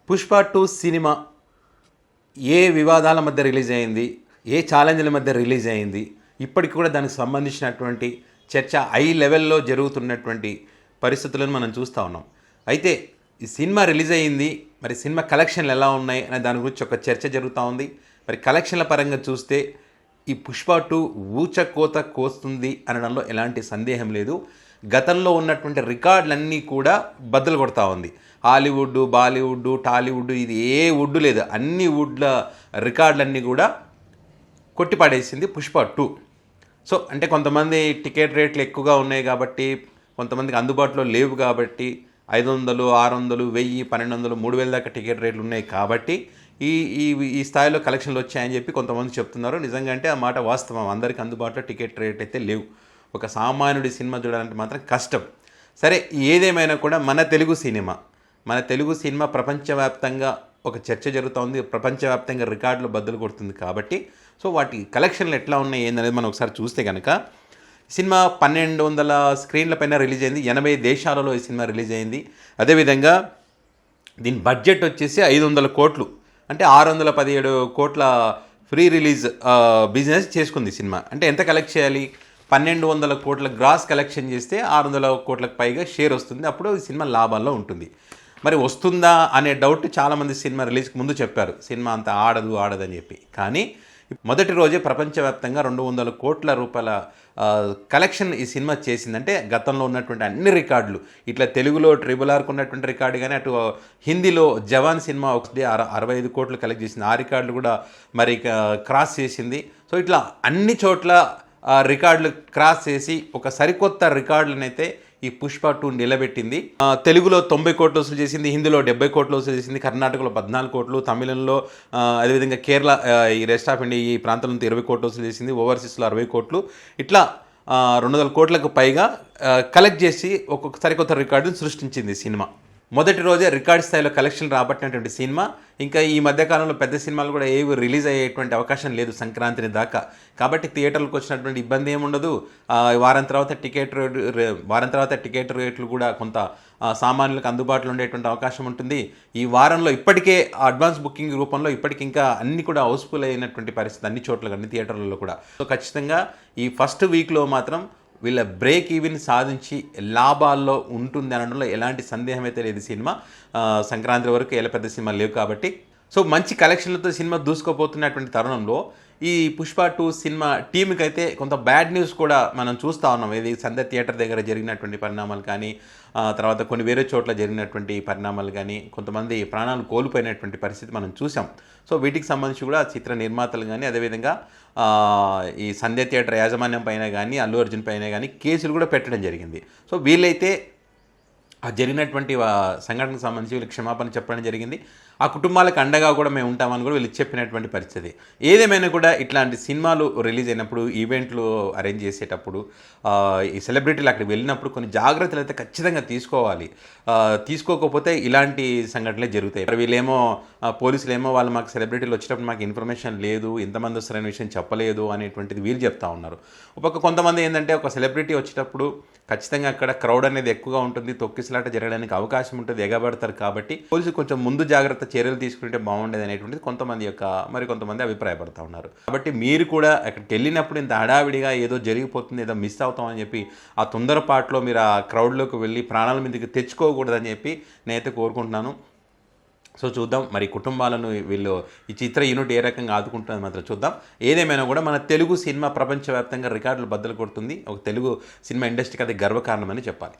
Pushpa 2 cinema ఏ వివాదాల మధ్య release అయింది, ఏ ఛాలెంజ్ల మధ్య రిలీజ్ అయింది, ఇప్పటికి కూడా దానికి సంబంధించినటువంటి చర్చ హై లెవెల్లో జరుగుతున్నటువంటి పరిస్థితులను మనం చూస్తూ ఉన్నాం. అయితే ఈ సినిమా రిలీజ్ అయ్యింది, మరి సినిమా కలెక్షన్లు ఎలా ఉన్నాయి అనే దాని గురించి ఒక చర్చ జరుగుతూ ఉంది. మరి కలెక్షన్ల పరంగా చూస్తే ఈ పుష్ప 2 ఊచకోత కోస్తుంది అనడంలో ఎలాంటి సందేహం లేదు. గతంలో ఉన్నటువంటి రికార్డులన్నీ కూడా బద్దలు కొడతా ఉంది. హాలీవుడ్, బాలీవుడ్, టాలీవుడ్, ఇది ఏ వుడ్ లేదు, అన్ని వుడ్ల రికార్డులన్నీ కూడా కొట్టిపాడేసింది పుష్ప 2. సో అంటే కొంతమంది టికెట్ రేట్లు ఎక్కువగా ఉన్నాయి కాబట్టి, కొంతమందికి అందుబాటులో లేవు కాబట్టి 500, 600, 1000, 1200, 3000 దాకా టికెట్ రేట్లు ఉన్నాయి కాబట్టి ఈ ఈ ఈ స్థాయిలో కలెక్షన్లు వచ్చాయని చెప్పి కొంతమంది చెప్తున్నారు. నిజంగా అంటే ఆ మాట వాస్తవం. అందరికీ అందుబాటులో టికెట్ రేట్ అయితే లేవు. ఒక సామాన్యుడి సినిమా చూడాలంటే మాత్రం కష్టం. సరే, ఏదేమైనా కూడా మన తెలుగు సినిమా ప్రపంచవ్యాప్తంగా ఒక చర్చ జరుగుతూ ఉంది. ప్రపంచవ్యాప్తంగా రికార్డులు బద్దలు కొడుతుంది కాబట్టి సో వాటి కలెక్షన్లు ఎట్లా ఉన్నాయి ఏందనేది మనం ఒకసారి చూస్తే కనుక, సినిమా 1200 స్క్రీన్ల పైన రిలీజ్ అయింది. 80 దేశాలలో ఈ సినిమా రిలీజ్ అయింది. అదేవిధంగా దీని బడ్జెట్ వచ్చేసి 500 కోట్లు, అంటే 617 కోట్ల ఫ్రీ రిలీజ్ బిజినెస్ చేసుకుంది సినిమా. అంటే ఎంత కలెక్ట్ చేయాలి? 1200 కోట్ల గ్రాస్ కలెక్షన్ చేస్తే 600 కోట్లకు పైగా షేర్ వస్తుంది. అప్పుడు ఈ సినిమా లాభాల్లో ఉంటుంది. మరి వస్తుందా అనే డౌట్ చాలామంది సినిమా రిలీజ్కి ముందు చెప్పారు, సినిమా అంత ఆడదని చెప్పి. కానీ మొదటి రోజే ప్రపంచవ్యాప్తంగా 200 కోట్ల రూపాయల కలెక్షన్ ఈ సినిమా చేసిందంటే గతంలో ఉన్నటువంటి అన్ని రికార్డులు, ఇట్లా తెలుగులో RRRకు ఉన్నటువంటి రికార్డు కానీ, అటు హిందీలో జవాన్ సినిమా ఒకటి 65 కోట్లు కలెక్ట్ చేసింది. ఆ రికార్డులు కూడా మరి క్రాస్ చేసింది. సో ఇట్లా అన్ని చోట్ల రికార్డులు క్రాస్ చేసి ఒక సరికొత్త రికార్డులనైతే ఈ పుష్ప 2 నిలబెట్టింది. తెలుగులో 90 కోట్లు వసూలు చేసింది, హిందీలో 70 కోట్లు వసూలు చేసింది, కర్ణాటకలో 14 కోట్లు, తమిళంలో అదేవిధంగా కేరళ, ఈ రెస్ట్ ఆఫ్ ఇండియా ఈ ప్రాంతంలో 20 కోట్లు వసూలు చేసింది, ఓవర్సీస్లో 60 కోట్లు, ఇట్లా 200 కోట్లకు పైగా కలెక్ట్ చేసి ఒక్కొక్క సరికొత్త రికార్డును సృష్టించింది సినిమా. మొదటి రోజే రికార్డ్ స్థాయిలో కలెక్షన్ రాబట్టినటువంటి సినిమా. ఇంకా ఈ మధ్యకాలంలో పెద్ద సినిమాలు కూడా ఏవి రిలీజ్ అయ్యేటువంటి అవకాశం లేదు సంక్రాంతిని దాకా. కాబట్టి థియేటర్లకు వచ్చినటువంటి ఇబ్బంది ఏముండదు. వారం తర్వాత టికెట్ రేట్లు కూడా కొంత సామాన్యులకు అందుబాటులో ఉండేటువంటి అవకాశం ఉంటుంది. ఈ వారంలో ఇప్పటికే అడ్వాన్స్ బుకింగ్ రూపంలో ఇప్పటికి ఇంకా అన్ని కూడా హౌస్ఫుల్ అయినటువంటి పరిస్థితి అన్ని చోట్ల, అన్ని థియేటర్లలో కూడా. సో ఖచ్చితంగా ఈ ఫస్ట్ వీక్లో మాత్రం వీళ్ళ బ్రేక్ ఈవెన్ సాధించి లాభాల్లో ఉంటుంది అనడంలో ఎలాంటి సందేహం అయితే లేదు. సినిమా సంక్రాంతి వరకు ఎలా పెద్ద సినిమాలు లేవు కాబట్టి సో మంచి కలెక్షన్లతో సినిమా దూసుకుపోతున్నటువంటి తరుణంలో ఈ పుష్ప 2 సినిమా టీంకి అయితే కొంత బ్యాడ్ న్యూస్ కూడా మనం చూస్తూ ఉన్నాం. ఇది సంధ్య థియేటర్ దగ్గర జరిగినటువంటి పరిణామాలు కానీ, తర్వాత కొన్ని వేరే చోట్ల జరిగినటువంటి పరిణామాలు కానీ, కొంతమంది ప్రాణాలు కోల్పోయినటువంటి పరిస్థితి మనం చూసాం. సో వీటికి సంబంధించి కూడా చిత్ర నిర్మాతలు కానీ, అదేవిధంగా ఈ సంధ్య థియేటర్ యాజమాన్యం పైన కానీ, అల్లు అర్జున్ పైన కానీ కేసులు కూడా పెట్టడం జరిగింది. సో వీళ్ళైతే ఆ జరిగినటువంటి సంఘటనకు సంబంధించి వీళ్ళకి క్షమాపణ చెప్పడం జరిగింది. ఆ కుటుంబాలకు అండగా కూడా మేము ఉంటామని కూడా వీళ్ళు చెప్పినటువంటి పరిస్థితి. ఏదేమైనా కూడా ఇట్లాంటి సినిమాలు రిలీజ్ అయినప్పుడు, ఈవెంట్లు అరేంజ్ చేసేటప్పుడు, ఈ సెలబ్రిటీలు అక్కడికి వెళ్ళినప్పుడు కొన్ని జాగ్రత్తలు అయితే ఖచ్చితంగా తీసుకోవాలి. తీసుకోకపోతే ఇలాంటి సంఘటనలే జరుగుతాయి. మరి వీళ్ళేమో పోలీసులు ఏమో వాళ్ళు మాకు సెలబ్రిటీలు వచ్చేటప్పుడు మాకు ఇన్ఫర్మేషన్ లేదు, ఇంతమంది వస్తారనే విషయం చెప్పలేదు అనేటువంటిది వీళ్ళు చెప్తా ఉన్నారు. ఒక కొంతమంది ఏంటంటే ఒక సెలబ్రిటీ వచ్చేటప్పుడు ఖచ్చితంగా అక్కడ క్రౌడ్ అనేది ఎక్కువగా ఉంటుంది, తొక్కిసలాట జరగడానికి అవకాశం ఉంటుంది, ఎగబడతారు. కాబట్టి పోలీసులు కొంచెం ముందు జాగ్రత్త చర్యలు తీసుకుంటే బాగుండేది అనేటువంటిది కొంతమంది అభిప్రాయపడుతూ ఉన్నారు. కాబట్టి మీరు కూడా అక్కడికి వెళ్ళినప్పుడు ఇంత హడావిడిగా ఏదో జరిగిపోతుంది, ఏదో మిస్ అవుతామని చెప్పి ఆ తొందరపాటులో మీరు ఆ క్రౌడ్లోకి వెళ్ళి ప్రాణాల మీదకి తెచ్చుకోకూడదని చెప్పి నేనైతే కోరుకుంటున్నాను. సో చూద్దాం మరి కుటుంబాలను వీళ్ళు ఈ చిత్ర యూనిట్ ఏ రకంగా ఆదుకుంటున్నది మాత్రం చూద్దాం. ఏదేమైనా కూడా మన తెలుగు సినిమా ప్రపంచవ్యాప్తంగా రికార్డులు బద్దలు కొడుతుంది. ఒక తెలుగు సినిమా ఇండస్ట్రీకి అది గర్వకారణమని చెప్పాలి.